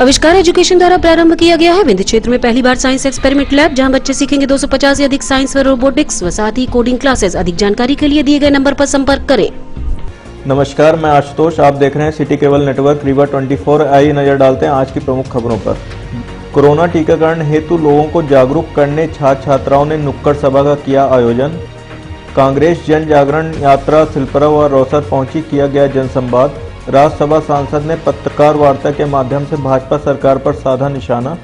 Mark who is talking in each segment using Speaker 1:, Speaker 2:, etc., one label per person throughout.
Speaker 1: आविष्कार एजुकेशन द्वारा प्रारंभ किया गया है विंध्य क्षेत्र में पहली बार साइंस एक्सपेरिमेंट लैब, जहां बच्चे सीखेंगे 250 से अधिक साइंस व रोबोटिक्स व साथ ही कोडिंग क्लासेस। अधिक जानकारी के लिए दिए गए नंबर पर संपर्क करें।
Speaker 2: नमस्कार, मैं आशुतोष। आप देख रहे हैं सिटी केबल नेटवर्क रीवा 24। आइए नजर डालते हैं आज की प्रमुख खबरों पर। कोरोना टीकाकरण हेतु लोगों को जागरूक करने छात्र छात्राओं ने नुक्कड़ सभा का किया आयोजन। कांग्रेस जन जागरण यात्रा सिलपरा व रौसर पहुंची, किया गया जनसंवाद। राज्यसभा सांसद ने पत्रकार वार्ता के माध्यम से भाजपा सरकार पर साधा निशाना।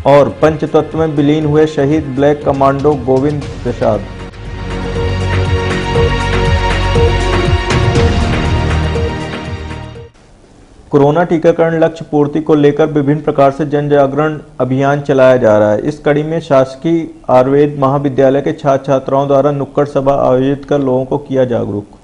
Speaker 2: और पंचतत्व में विलीन हुए शहीद black commando Govind Prasad. Corona टीकाकरण लक्ष्य पूर्ति को लेकर विभिन्न प्रकार से जन जागरण अभियान चलाया जा रहा है। इस कड़ी में शासकीय आयुर्वेद महाविद्यालय के छात्र छात्राओं द्वारा नुक्कड़ सभा आयोजित कर लोगों को किया जागरूक।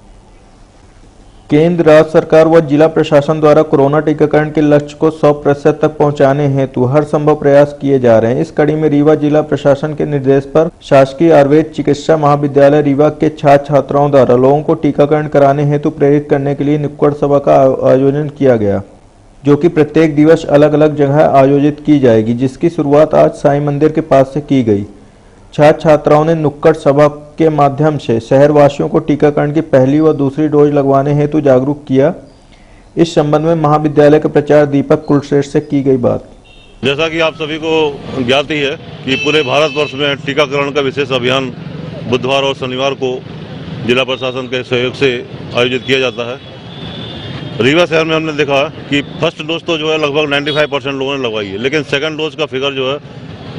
Speaker 2: केंद्र, राज्य सरकार व जिला प्रशासन द्वारा कोरोना टीकाकरण के लक्ष्य को 100% तक पहुंचाने हेतु हर संभव प्रयास किए जा रहे हैं। इस कड़ी में रीवा जिला प्रशासन के निर्देश पर शासकीय आयुर्वेद चिकित्सा महाविद्यालय रीवा के छात्र छात्राओं द्वारा लोगों को टीकाकरण कराने हेतु प्रेरित करने के लिए नुक्कड़ सभा का आयोजन किया गया, जो कि प्रत्येक दिवस अलग अलग जगह आयोजित की जाएगी, जिसकी शुरुआत आज साईं मंदिर के पास से की गई। छात्र छात्राओं ने नुक्कड़ सभा के माध्यम से शहरवासियों को टीकाकरण की पहली व दूसरी डोज लगवाने हेतु जागरूक किया। इस संबंध में महाविद्यालय के प्राचार्य दीपक कुलश्रेष्ठ से की गई बात।
Speaker 3: जैसा कि आप सभी को ज्ञात ही है कि पूरे भारतवर्ष में टीकाकरण का विशेष अभियान बुधवार और शनिवार को जिला प्रशासन के सहयोग से आयोजित किया जाता है। रीवा शहर में हमने देखा कि फर्स्ट डोज तो जो है लगभग 95% लोगों ने लगवाई है, लेकिन सेकंड डोज का फिगर जो है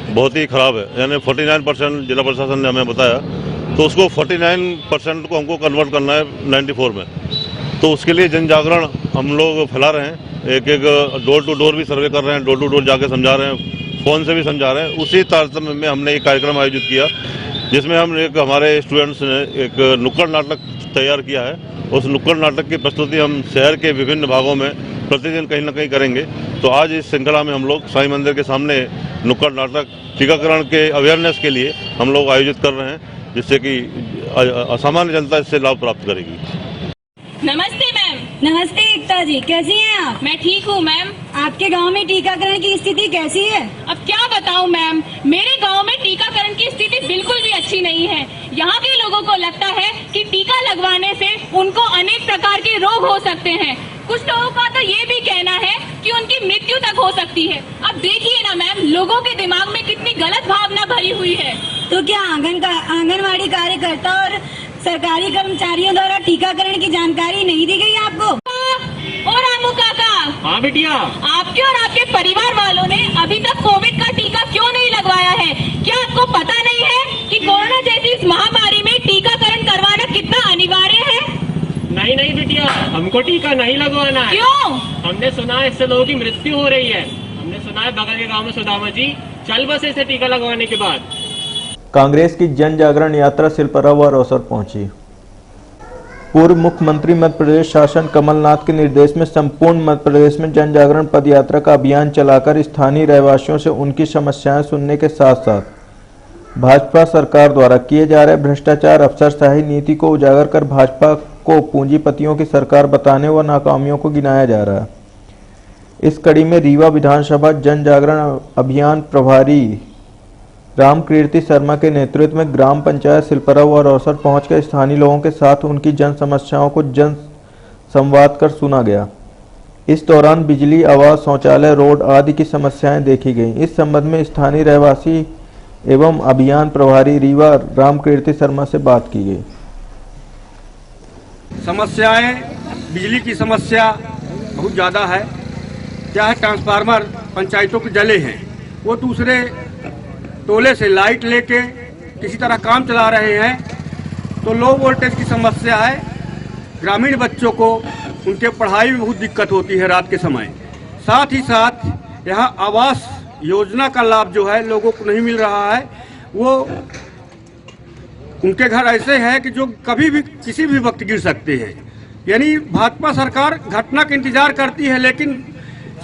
Speaker 3: बहुत ही खराब है, यानी 49% जिला प्रशासन ने हमें बताया। तो उसको 49% को हमको कन्वर्ट करना है 94 में। तो उसके लिए जन जागरण हम लोग फैला रहे हैं, एक एक डोर टू डोर भी सर्वे कर रहे हैं, डोर टू डोर जाके समझा रहे हैं, फ़ोन से भी समझा रहे हैं। उसी तारतम्य में हमने एक कार्यक्रम आयोजित किया, जिसमें हम हमारे स्टूडेंट्स ने एक नुक्कड़ नाटक तैयार किया है। उस नुक्कड़ नाटक की प्रस्तुति हम शहर के विभिन्न भागों में प्रतिदिन कहीं ना कहीं करेंगे। तो आज इस श्रृंखला में हम लोग साईं मंदिर के सामने नुक्कड़ नाटक टीकाकरण के अवेयरनेस के लिए हम लोग आयोजित कर रहे हैं, जिससे कि असामान्य जनता इससे लाभ प्राप्त करेगी।
Speaker 4: नमस्ते मैम।
Speaker 5: नमस्ते एकता जी, कैसी हैं आप?
Speaker 4: मैं ठीक हूँ मैम।
Speaker 5: आपके गांव में टीकाकरण की स्थिति कैसी है?
Speaker 4: अब क्या बताऊँ मैम, मेरे गांव में टीकाकरण की स्थिति बिल्कुल भी अच्छी नहीं है। यहाँ के लोगों को लगता है कि टीका लगवाने से उनको अनेक प्रकार के रोग हो सकते हैं। कुछ लोगों का तो ये भी कहना है कि उनकी मृत्यु तक हो सकती है। अब देखिए ना मैम, लोगों के दिमाग में कितनी गलत भावना भरी हुई है।
Speaker 5: तो क्या आंगनवाड़ी कार्यकर्ता और सरकारी कर्मचारियों द्वारा टीकाकरण की जानकारी नहीं दी गई आपको?
Speaker 4: और रामू काका।
Speaker 6: हाँ बिटिया।
Speaker 4: आपके और आपके परिवार वालों ने अभी तक कोविड का टीका क्यों नहीं लगवाया है? क्या आपको पता नहीं है कि कोरोना जैसी इस महामारी में टीकाकरण करवाना कितना अनिवार्य है?
Speaker 6: नहीं बिटिया, हमको टीका नहीं लगवाना है।
Speaker 4: क्यों?
Speaker 6: हमने सुना है इससे लोगों की मृत्यु हो रही है। हमने सुना है बगल के गांव में सुदामा जी चल बसे से टीका लगवाने के बाद।
Speaker 2: कांग्रेस की जन जागरण यात्रा सिलपरा व रौसर पहुंची। पूर्व मुख्यमंत्री मध्य प्रदेश शासन कमलनाथ के निर्देश में संपूर्ण मध्य प्रदेश में जन जागरण पद यात्रा का अभियान चलाकर स्थानीय रहवासियों से उनकी समस्याएं सुनने के साथ साथ भाजपा सरकार द्वारा किए जा रहे भ्रष्टाचार, अफसरशाही नीति को उजागर कर भाजपा को पूंजीपतियों की सरकार बताने व नाकामियों को गिनाया जा रहा है। इस कड़ी में रीवा विधानसभा जन जागरण अभियान प्रभारी रामकीर्ति शर्मा के नेतृत्व में ग्राम पंचायत सिलपरा व रौसर पहुंचकर स्थानीय लोगों के साथ उनकी जन समस्याओं को जन संवाद कर सुना गया। इस दौरान बिजली, आवास, शौचालय, रोड आदि की समस्याएं देखी गईं। इस संबंध में स्थानीय रहवासी एवं अभियान प्रभारी रीवा रामकीर्ति शर्मा से बात की गई।
Speaker 7: समस्याएं, बिजली की समस्या बहुत ज़्यादा है। क्या है, ट्रांसफार्मर पंचायतों के जले हैं, वो दूसरे टोले से लाइट लेके किसी तरह काम चला रहे हैं। तो लो वोल्टेज की समस्या है। ग्रामीण बच्चों को उनके पढ़ाई में बहुत दिक्कत होती है रात के समय। साथ ही साथ यहाँ आवास योजना का लाभ जो है लोगों को नहीं मिल रहा है। वो उनके घर ऐसे हैं कि जो कभी भी किसी भी वक्त गिर सकते हैं। यानी भाजपा सरकार घटना का इंतजार करती है, लेकिन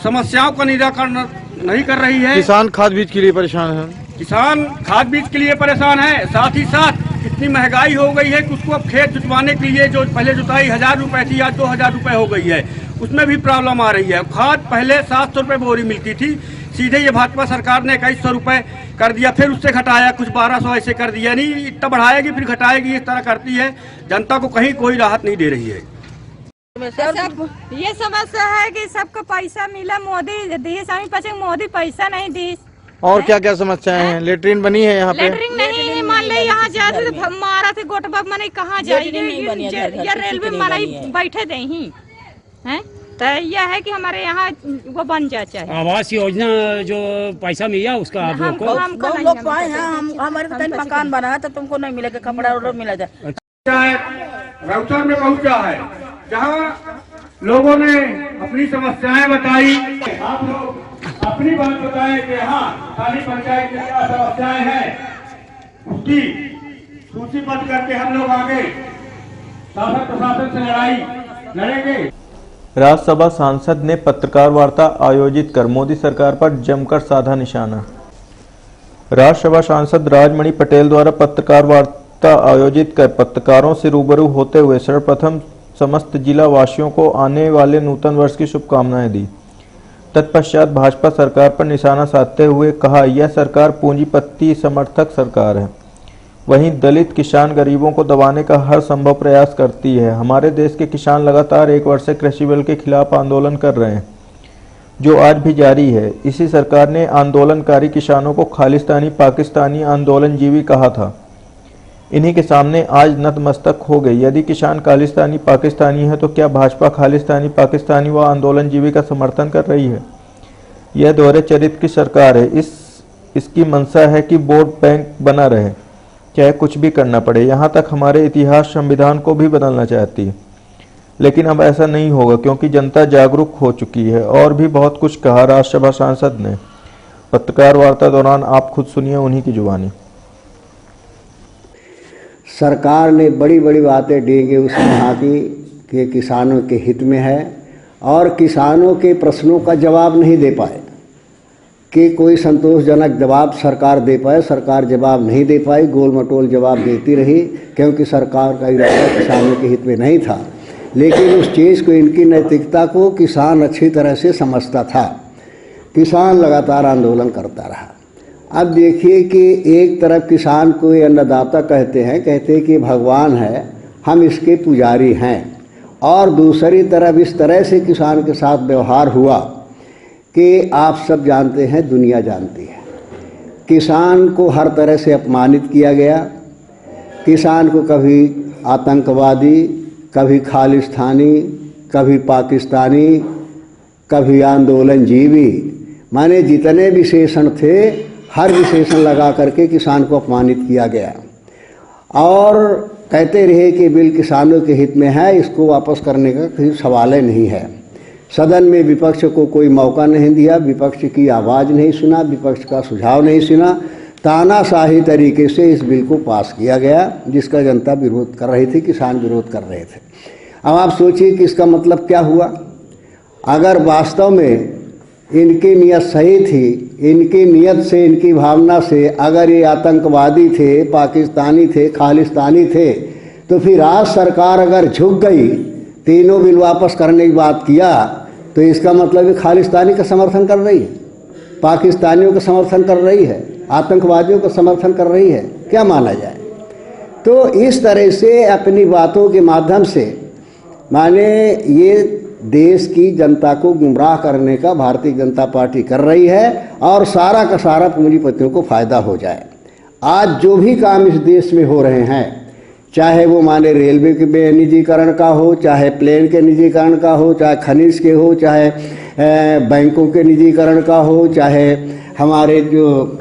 Speaker 7: समस्याओं का निराकरण नहीं कर रही है।
Speaker 8: किसान खाद बीज के लिए परेशान है।
Speaker 7: किसान खाद बीज के लिए परेशान है। साथ ही साथ इतनी महंगाई हो गई है कि उसको अब खेत जुतवाने के लिए जो पहले जुताई 1000 रुपए थी, आज 2000 रुपए हो गई है। उसमें भी प्रॉब्लम आ रही है। खाद पहले 700 रुपये बोरी मिलती थी, सीधे ये भाजपा सरकार ने 2100 रुपये कर दिया, फिर उससे घटाया, कुछ 1200 ऐसे कर दिया। नहीं, इतना बढ़ाएगी फिर घटाएगी, इस तरह करती है, जनता को कहीं कोई राहत नहीं दे रही है।
Speaker 9: ये समस्या है कि सबको पैसा मिला, मोदी दी सामी पचे मोदी पैसा नहीं दी।
Speaker 8: और क्या क्या समस्याएं हैं? लेटरिन बनी है यहाँ पे?
Speaker 9: लेटरिन नहीं है, मान ले यहाँ जाते तो मारा थे गोटबा मने कहाँ जाएगी, या रेलवे मनाई बैठे दे ही हैं। तो यह है कि हमारे यहाँ वो बन जाए चाहिए।
Speaker 6: आवास योजना जो पैसा मिला उसका आप लोग को?
Speaker 9: हमको लोग पाए हैं, हमारे तो मकान बना है तो तुमको नहीं मिलेगा, कपड़ा और मिला जाए।
Speaker 7: राउटर में पहुंचा है, जहाँ लोगों ने अपनी समस्याएं बताई। आप लोग अपनी बात बताएं कि हाँ खाली पंचायत में क्या समस्याएं हैं, उसकी सूचीबद्ध करके हम लोग आगे शासन प्रशासन से लड़ाई लड़ेंगे।
Speaker 2: राज्यसभा सांसद ने पत्रकार वार्ता आयोजित कर मोदी सरकार पर जमकर साधा निशाना। राज्यसभा सांसद राजमणि पटेल द्वारा पत्रकार वार्ता आयोजित कर पत्रकारों से रूबरू होते हुए सर्वप्रथम समस्त जिला वासियों को आने वाले नूतन वर्ष की शुभकामनाएं दी। तत्पश्चात भाजपा सरकार पर निशाना साधते हुए कहा, यह सरकार पूंजीपति समर्थक सरकार है। वहीं दलित किसान गरीबों को दबाने का हर संभव प्रयास करती है। हमारे देश के किसान लगातार 1 वर्ष से कृषि बिल के खिलाफ आंदोलन कर रहे हैं, जो आज भी जारी है। इसी सरकार ने आंदोलनकारी किसानों को खालिस्तानी पाकिस्तानी आंदोलनजीवी कहा था। इन्हीं के सामने आज नतमस्तक हो गई। यदि किसान खालिस्तानी पाकिस्तानी है तो क्या भाजपा खालिस्तानी पाकिस्तानी व आंदोलनजीवी का समर्थन कर रही है? यह दोहरे चरित्र की सरकार है। इसकी मंशा है कि वोट बैंक बना रहे, चाहे कुछ भी करना पड़े। यहाँ तक हमारे इतिहास संविधान को भी बदलना चाहती है, लेकिन अब ऐसा नहीं होगा क्योंकि जनता जागरूक हो चुकी है। और भी बहुत कुछ कहा राज्यसभा सांसद ने। पत्रकार वार्ता दौरान आप खुद सुनिए उन्हीं की जुबानी।
Speaker 10: सरकार ने बड़ी बड़ी बातें डेंगे उसमें हाथी कि किसानों के हित में है, और किसानों के प्रश्नों का जवाब नहीं दे पाए कि कोई संतोषजनक जवाब सरकार दे पाए। सरकार जवाब नहीं दे पाई, गोल मटोल जवाब देती रही, क्योंकि सरकार का इरादा किसानों के हित में नहीं था। लेकिन उस चीज़ को, इनकी नैतिकता को किसान अच्छी तरह से समझता था। किसान लगातार आंदोलन करता रहा। अब देखिए कि एक तरफ किसान को अन्नदाता कहते हैं कि भगवान है, हम इसके पुजारी हैं, और दूसरी तरफ इस तरह से किसान के साथ व्यवहार हुआ कि आप सब जानते हैं, दुनिया जानती है। किसान को हर तरह से अपमानित किया गया। किसान को कभी आतंकवादी, कभी खालिस्तानी, कभी पाकिस्तानी, कभी आंदोलनजीवी, माने जितने विशेषण थे हर विशेषण लगा करके किसान को अपमानित किया गया। और कहते रहे कि बिल किसानों के हित में है, इसको वापस करने का कोई सवाल ही नहीं है। सदन में विपक्ष को कोई मौका नहीं दिया, विपक्ष की आवाज़ नहीं सुना, विपक्ष का सुझाव नहीं सुना। तानाशाही तरीके से इस बिल को पास किया गया, जिसका जनता विरोध कर रही थी, किसान विरोध कर रहे थे। अब आप सोचिए कि इसका मतलब क्या हुआ। अगर वास्तव में इनकी नियत सही थी, इनकी नियत से, इनकी भावना से अगर ये आतंकवादी थे, पाकिस्तानी थे, खालिस्तानी थे, तो फिर आज सरकार अगर झुक गई, तीनों बिल वापस करने की बात किया, तो इसका मतलब ये खालिस्तानी का समर्थन कर रही है, पाकिस्तानियों का समर्थन कर रही है, आतंकवादियों का समर्थन कर रही है। क्या माना जाए? तो इस तरह से अपनी बातों के माध्यम से माने ये देश की जनता को गुमराह करने का भारतीय जनता पार्टी कर रही है, और सारा का सारा पूंजीपतियों को फ़ायदा हो जाए। आज जो भी काम इस देश में हो रहे हैं, चाहे वो माने रेलवे के निजीकरण का हो, चाहे प्लेन के निजीकरण का हो, चाहे खनिज के हो, चाहे बैंकों के निजीकरण का हो, चाहे हमारे जो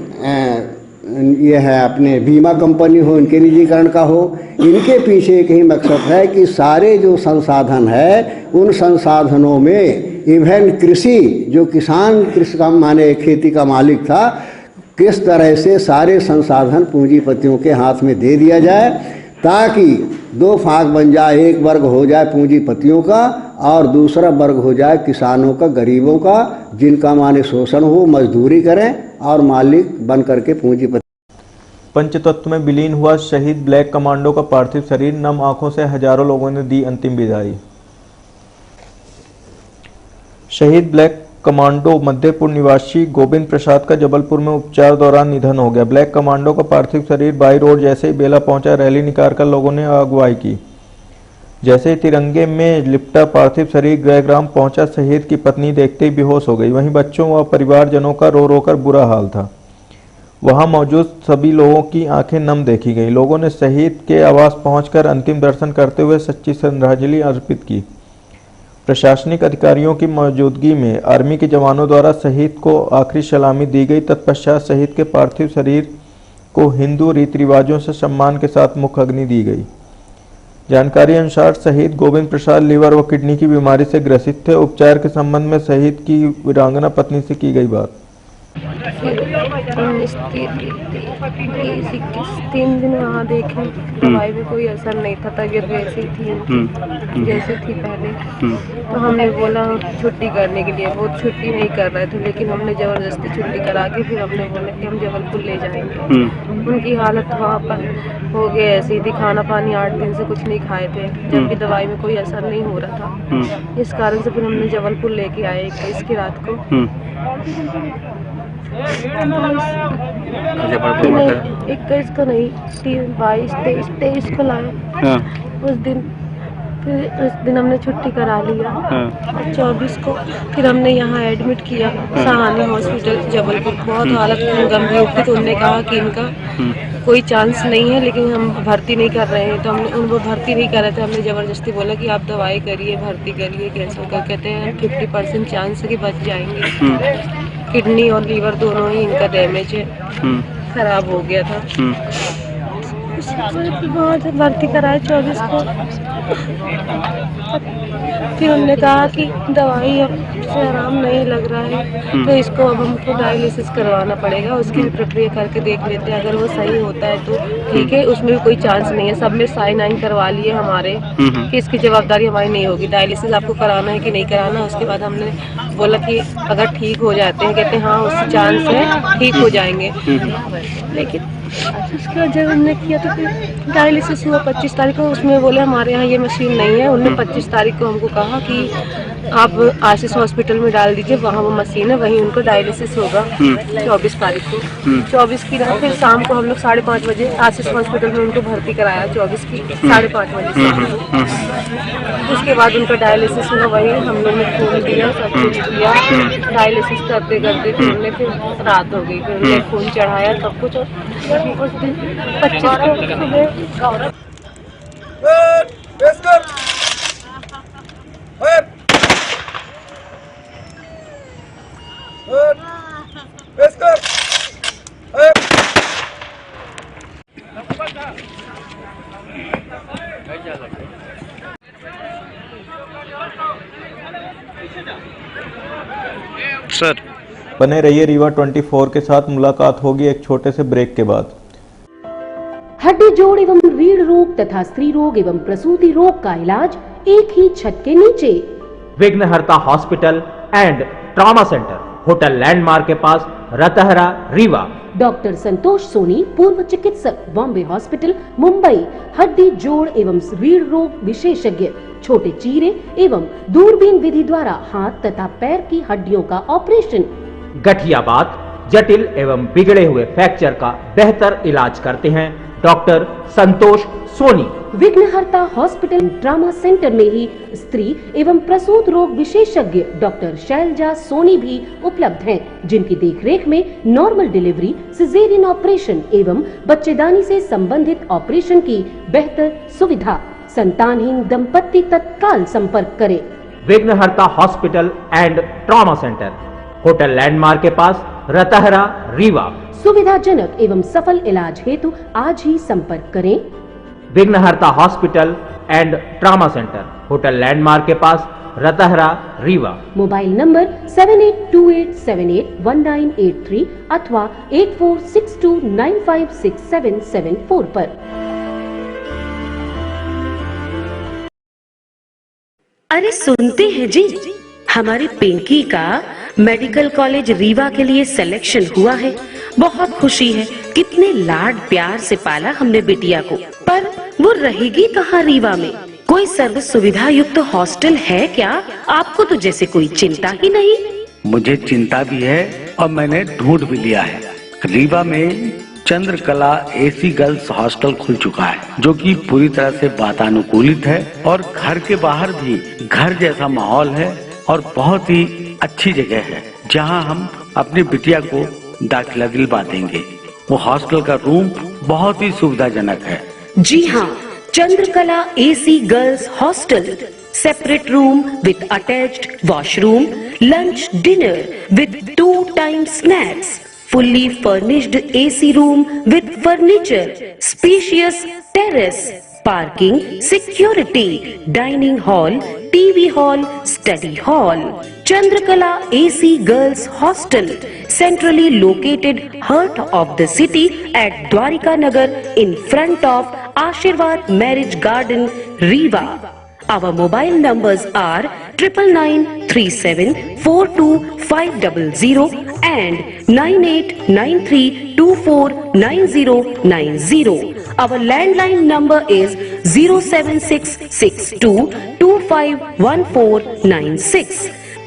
Speaker 10: ये है अपने बीमा कंपनी हो, इनके निजीकरण का हो, इनके पीछे एक ही मकसद है कि सारे जो संसाधन है, उन संसाधनों में इवन कृषि, जो किसान कृषि का माने खेती का मालिक था, किस तरह से सारे संसाधन पूंजीपतियों के हाथ में दे दिया जाए, ताकि दो फाक बन जाए। एक वर्ग हो जाए पूंजीपतियों का, और दूसरा वर्ग हो जाए किसानों का, गरीबों का, जिनका माने शोषण हो, मजदूरी करें और मालिक बन करके पूंजीपति।
Speaker 2: पंचतत्व में विलीन हुआ शहीद ब्लैक कमांडो का पार्थिव शरीर, नम आंखों से हजारों लोगों ने दी अंतिम विदाई। शहीद ब्लैक कमांडो मध्यपुर निवासी गोविंद प्रसाद का जबलपुर में उपचार दौरान निधन हो गया। ब्लैक कमांडो का पार्थिव शरीर बाई रोड जैसे ही बेला पहुंचा, रैली निकालकर लोगों ने अगुवाई की। जैसे ही तिरंगे में लिपटा पार्थिव शरीर गृहग्राम पहुंचा, शहीद की पत्नी देखते ही बेहोश हो गई। वहीं बच्चों व परिवारजनों का रो रो कर बुरा हाल था। वहां मौजूद सभी लोगों की आंखें नम देखी गई। लोगों ने शहीद के आवास पहुंचकर अंतिम दर्शन करते हुए सच्ची श्रद्धांजलि अर्पित की। प्रशासनिक अधिकारियों की मौजूदगी में आर्मी के जवानों द्वारा शहीद को आखिरी सलामी दी गई। तत्पश्चात शहीद के पार्थिव शरीर को हिंदू रीति रिवाजों से सम्मान के साथ मुख अग्नि दी गई। जानकारी अनुसार शहीद गोविंद प्रसाद लीवर व किडनी की बीमारी से ग्रसित थे। उपचार के संबंध में शहीद की वीरांगना पत्नी से की गई बात।
Speaker 11: 3 दिन वहाँ देखे, दवाई में कोई असर नहीं था, तबीयत वैसी थी जैसे थी पहले। तो हमने बोला छुट्टी करने के लिए, वो छुट्टी नहीं कर रहे थे, लेकिन हमने ज़बरदस्ती छुट्टी करा के फिर हमने बोला कि हम जबलपुर ले जाएंगे। उनकी हालत वहाँ पर हो गई ऐसी थी, खाना पानी 8 दिन से कुछ नहीं खाए थे, जब भी दवाई में कोई असर नहीं हो रहा था। इस कारण से फिर हमने जबलपुर लेके आए 21 की रात को। 21 को नहीं, 22, 23 को लाए। उस दिन हमने छुट्टी करा लिया और 24 को फिर हमने यहाँ एडमिट किया सहानी हॉस्पिटल जबलपुर। बहुत हालत गंभीर थी, तो उन्होंने कहा कि इनका कोई चांस नहीं है, लेकिन हम भर्ती नहीं कर रहे हैं। तो हमने उनको भर्ती नहीं कर रहे थे, हमने ज़बरदस्ती बोला कि आप दवाई करिए, भर्ती करिए। कैसे होकर कहते हैं 50% चांस है कि बच जाएंगे। किडनी और लीवर दोनों ही इनका डैमेज है, खराब हो गया था। बहुत भर्ती कराया 24 को। फिर उन्होंने कहा कि दवाई अब से आराम नहीं लग रहा है, तो इसको अब हमको डायलिसिस करवाना पड़ेगा। उसकी भी प्रक्रिया करके देख लेते हैं, अगर वो सही होता है तो ठीक है, उसमें भी कोई चांस नहीं है। सब में साइन आइन करवा लिए हमारे कि इसकी जवाबदारी हमारी नहीं होगी, डायलिसिस आपको कराना है कि नहीं कराना। उसके बाद हमने बोला कि अगर ठीक हो जाते हैं, कहते हैं हाँ उससे चांस है, ठीक हो जाएंगे। लेकिन उसके बाद जब हमने किया तो फिर डायलिसिस हुआ 25 तारीख को। उसमें बोले हमारे यहाँ ये मशीन नहीं है। उन्होंने 25 तारीख को हमको कहा कि आप आशीष हॉस्पिटल में डाल दीजिए, वहाँ वो मशीन है, वहीं उनको डायलिसिस होगा 24 तारीख को। 24 की रात फिर शाम को हम लोग 5:30 बजे आशीष हॉस्पिटल में उनको भर्ती कराया। 24 की 5:30 बजे उसके बाद उनका डायलिसिस हुआ, वहीं हम लोग ने खून दिया, सब कुछ किया। डायलिसिस करते करते फिर उन्हें फिर रात हो गई, फिर उन्हें खून चढ़ाया सब कुछ। और उस दिन 25 को सुबह
Speaker 2: सर बने रहिए रीवा 24 के साथ। मुलाकात होगी एक छोटे से ब्रेक के बाद।
Speaker 1: हड्डी जोड़ एवं रीढ़ रोग तथा स्त्री रोग एवं प्रसूति रोग का इलाज एक ही छत के नीचे।
Speaker 12: विघ्नहर्ता hospital and trauma centre, hotel landmark के पास, रतहरा, रीवा।
Speaker 1: डॉक्टर संतोष सोनी, पूर्व चिकित्सक, बॉम्बे हॉस्पिटल, मुंबई। हड्डी जोड़ एवं रीढ़ रोग विशेषज्ञ, छोटे चीरे एवं दूरबीन विधि द्वारा हाथ तथा पैर की हड्डियों का ऑपरेशन।
Speaker 12: गठियाबात, जटिल एवं बिगड़े हुए फ्रैक्चर का बेहतर इलाज करते हैं डॉक्टर संतोष सोनी।
Speaker 1: विघ्नहर्ता हॉस्पिटल ट्रॉमा सेंटर में ही स्त्री एवं प्रसूत रोग विशेषज्ञ डॉक्टर शैलजा सोनी भी उपलब्ध हैं, जिनकी देखरेख में नॉर्मल डिलीवरी, सिजेरियन ऑपरेशन एवं बच्चेदानी से संबंधित ऑपरेशन की बेहतर सुविधा। संतानहीन दंपत्ति तत्काल संपर्क करें।
Speaker 12: विघ्नहर्ता hospital and trauma centre, hotel landmark के पास, रतहरा, रीवा।
Speaker 1: सुविधाजनक एवं सफल इलाज हेतु आज ही संपर्क करें।
Speaker 12: विघ्नहर्ता hospital and trauma centre, hotel landmark के पास, रतहरा, रीवा।
Speaker 1: मोबाइल नंबर 7828781983 अथवा 8462956774 पर। अरे सुनते हैं जी, हमारी पिंकी का मेडिकल कॉलेज रीवा के लिए सिलेक्शन हुआ है। बहुत खुशी है। कितने लाड प्यार से पाला हमने बिटिया को, पर वो रहेगी कहाँ रीवा में? कोई सर्व सुविधा युक्त हॉस्टल है क्या? आपको तो जैसे कोई चिंता ही नहीं।
Speaker 13: मुझे चिंता भी है और मैंने ढूंढ भी लिया है। रीवा में चंद्रकला एसी गर्ल्स हॉस्टल खुल चुका है, जो कि पूरी तरह से वातानुकूलित है और घर के बाहर भी घर जैसा माहौल है और बहुत ही अच्छी जगह है, जहां हम अपनी बिटिया को दाखिला दिलवा देंगे। वो हॉस्टल का रूम बहुत ही सुविधाजनक है।
Speaker 1: जी हाँ, Chandrakala AC girls hostel, separate room with attached washroom, lunch dinner with 2 time snacks, fully furnished AC room with furniture, spacious terrace, parking, security, dining hall, TV hall, study hall. Chandrakala AC Girls Hostel, centrally located heart of the city at Dwarika Nagar in front of Ashirwad Marriage Garden, Rewa. Our mobile numbers are 9937425500 and 9893249090. Our landline number is 07662251496.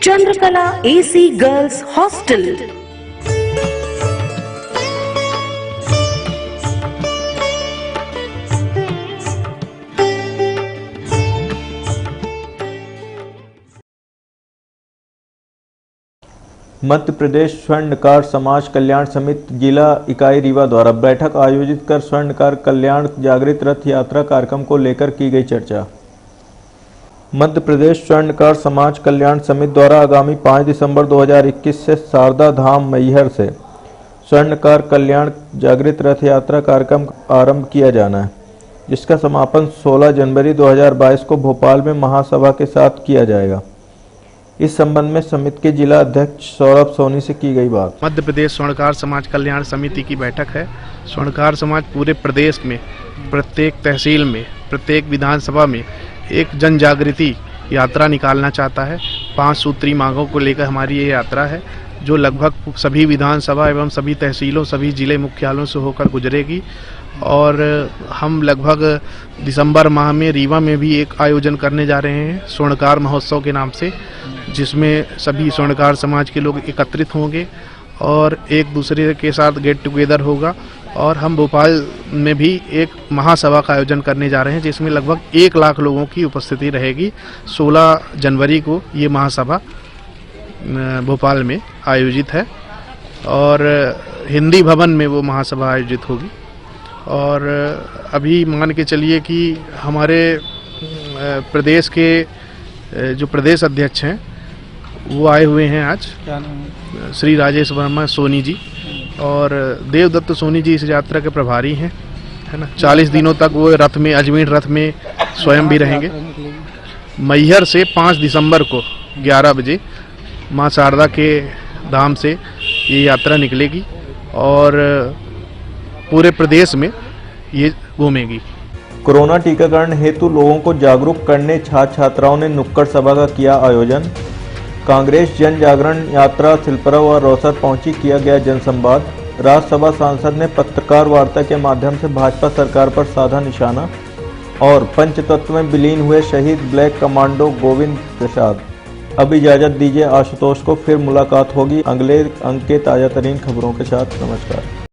Speaker 1: Chandrakala AC Girls Hostel.
Speaker 2: Madhya Pradesh स्वर्णकार समाज कल्याण समिति जिला इकाई रीवा द्वारा बैठक आयोजित कर स्वर्णकार कल्याण जागृत रथ यात्रा कार्यक्रम को लेकर की गई चर्चा। मध्य प्रदेश स्वर्णकार समाज कल्याण समिति द्वारा आगामी 5 दिसंबर 2021 से शारदा धाम मैहर से स्वर्णकार कल्याण जागृत रथ यात्रा कार्यक्रम आरंभ किया जाना है, जिसका समापन 16 जनवरी 2022 को भोपाल में महासभा के साथ किया जाएगा। इस संबंध में समिति के जिला अध्यक्ष सौरभ सोनी से की गई बात।
Speaker 14: मध्य प्रदेश स्वर्णकार समाज कल्याण समिति की बैठक है। स्वर्णकार समाज पूरे प्रदेश में प्रत्येक तहसील में प्रत्येक विधानसभा में एक जन जागृति यात्रा निकालना चाहता है। 5 सूत्री मांगों को लेकर हमारी ये यात्रा है, जो लगभग सभी विधानसभा एवं सभी तहसीलों सभी जिले मुख्यालयों से होकर गुजरेगी। और हम लगभग दिसंबर माह में रीवा में भी एक आयोजन करने जा रहे हैं स्वर्णकार महोत्सव के नाम से, जिसमें सभी स्वर्णकार समाज के लोग एकत्रित होंगे और एक दूसरे के साथ गेट टुगेदर होगा। और हम भोपाल में भी एक महासभा का आयोजन करने जा रहे हैं, जिसमें लगभग 1 लाख लोगों की उपस्थिति रहेगी। 16 जनवरी को ये महासभा भोपाल में आयोजित है और हिंदी भवन में वो महासभा आयोजित होगी। और अभी मान के चलिए कि हमारे प्रदेश के जो प्रदेश अध्यक्ष हैं वो आए हुए हैं आज, श्री राजेश वर्मा सोनी जी, और देवदत्त सोनी जी इस यात्रा के प्रभारी हैं, है ना। 40 दिनों तक वो रथ में, अजमेर रथ में स्वयं भी रहेंगे। मैहर से 5 दिसंबर को 11 बजे माँ शारदा के धाम से ये यात्रा निकलेगी और पूरे प्रदेश में ये घूमेगी।
Speaker 2: कोरोना टीकाकरण हेतु लोगों को जागरूक करने छात्र छात्राओं ने नुक्कड़ सभा का किया आयोजन। कांग्रेस जन जागरण यात्रा सिलपरा व रौसर पहुंची, किया गया जनसंवाद। राज्यसभा सांसद ने पत्रकार वार्ता के माध्यम से भाजपा सरकार पर साधा निशाना। और पंचतत्व में विलीन हुए शहीद ब्लैक कमांडो गोविंद प्रसाद। अब इजाजत दीजिए, आशुतोष को फिर मुलाकात होगी अगले अंक के ताजा तरीन खबरों के साथ। नमस्कार।